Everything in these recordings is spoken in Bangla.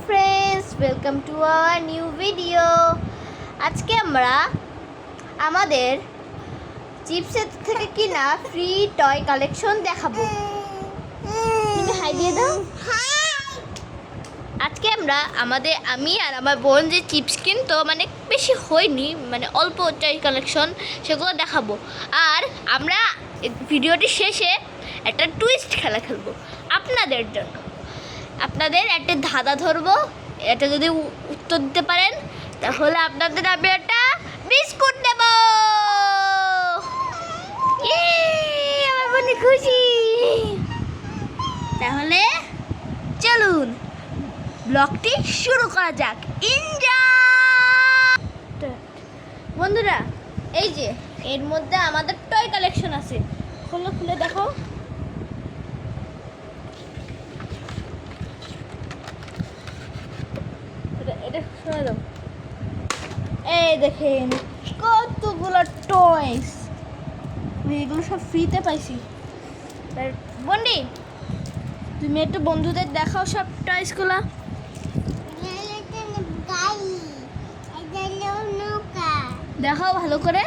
friends, welcome to our new video. আজকে আমরা আমাদের চিপসের থেকে কিনা ফ্রি টয় কালেকশন দেখাবো। তুমি হাই দিয়ে দাও। আজকে আমি আর আমার বোন যে চিপস কিনতো মানে বেশি হয়নি, মানে অল্প টয় কালেকশন সেগুলো দেখাবো। আর আমরা ভিডিওটি শেষে একটা টুইস্ট খেলা খেলবো আপনাদের জন্য। আপনাদের একটা ধাঁধা ধরবো, এটা যদি উত্তর দিতে পারেন তাহলে আপনাদের আমি একটা বিস্কুট দেব। আমার মনে খুশি। তাহলে চলুন ব্লগটি শুরু করা যাক। বন্ধুরা, এই যে এর মধ্যে আমাদের টয় কালেকশন আছে। খুলে দেখো। এটা শোনা দাও। এই দেখেন কতগুলো টয়স, এগুলো সব ফ্রিতে পাইছি। বন্ডি, তুমি একটু বন্ধুদের দেখাও সব টয়সগুলো। দেখাও ভালো করে।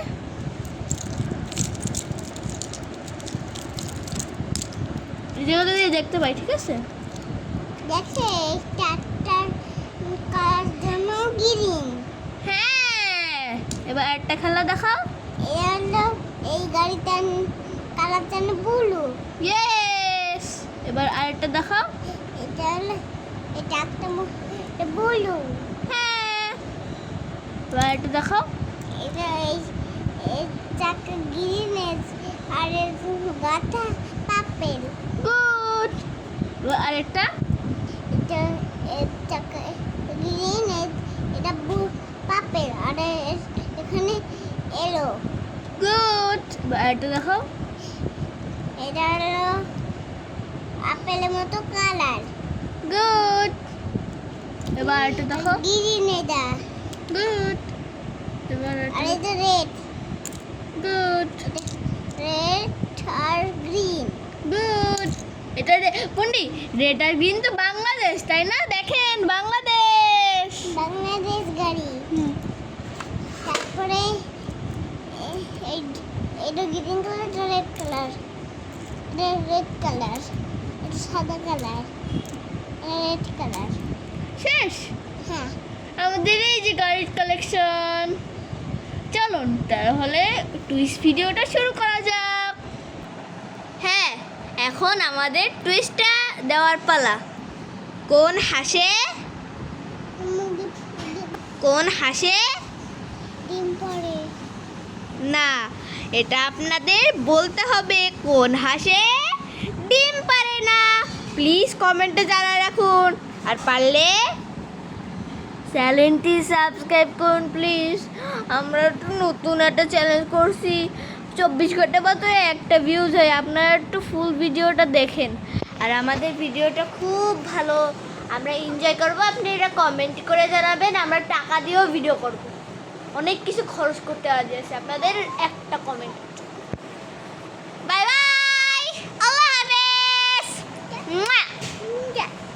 যেগুলো যদি দেখতে পাই, ঠিক আছে? দেখে গ্রিন। হ্যাঁ, এবার একটা খেলা দেখাও। এই গাড়িটার কালার যেন ব্লু। ইয়েস, এবার আরেকটা দেখাও। এটা একটা ব্লু। হ্যাঁ, এবার একটা দেখাও। এটা এই চাকা গ্রিন আর গাটা পাপেল। গুড। এবার আরেকটা। এটা চাকা গ্রিন, এটা পাপেল আর এখানে এলো। গুড। এবার আরেকটা দেখাও। এটা হলো আপেলের মতো কালার। গুড। এবার আরেকটা দেখাও। গ্রিন এটা। গুড। এবার আর এটা রেড। গুড। রেড আর গ্রিন। গুড। এটা পন্ডি, রেড আর গ্রিন তো বাংলাদেশ, তাই না? দেখেন, বাংলাদেশ। বাংলাদেশ গাড়ি। তারপরে এটা গ্রিন কালার, এটা রেড কালার, এটা রেড কালার, এটা সাদা কালার, এটা রেড কালার। শেষ? হ্যাঁ। আমাদের এই যে গাড়ির কালেকশন। চলুন তাহলে টুইস্ট ভিডিওটা শুরু করা যাক। হ্যাঁ, এখন আমাদের টুইস্টটা দেওয়ার পালা। কোন হাসে? কোন হাসে? ডিম পড়ে। না, এটা আপনাদের বলতে হবে কোন হাসে ডিম পারে না। প্লিজ কমেন্টে জানায় রাখুন, আর পারলে চ্যানেলটি সাবস্ক্রাইব করুন প্লিজ। আমরা একটু নতুন একটা চ্যালেঞ্জ করছি, 24 ঘন্টা মতো একটা ভিউজ হয়। আপনারা একটু ফুল ভিডিওটা দেখেন, আর আমাদের ভিডিওটা খুব ভালো, আমরা এনজয় করবো। আপনি এটা কমেন্ট করে জানাবেন, আমরা টাকা দিয়েও ভিডিও করব। অনেক কিছু খরচ করতে রাজি আছে আপনাদের একটা কমেন্ট। বাই বাই, আল্লাহ হাফেজ।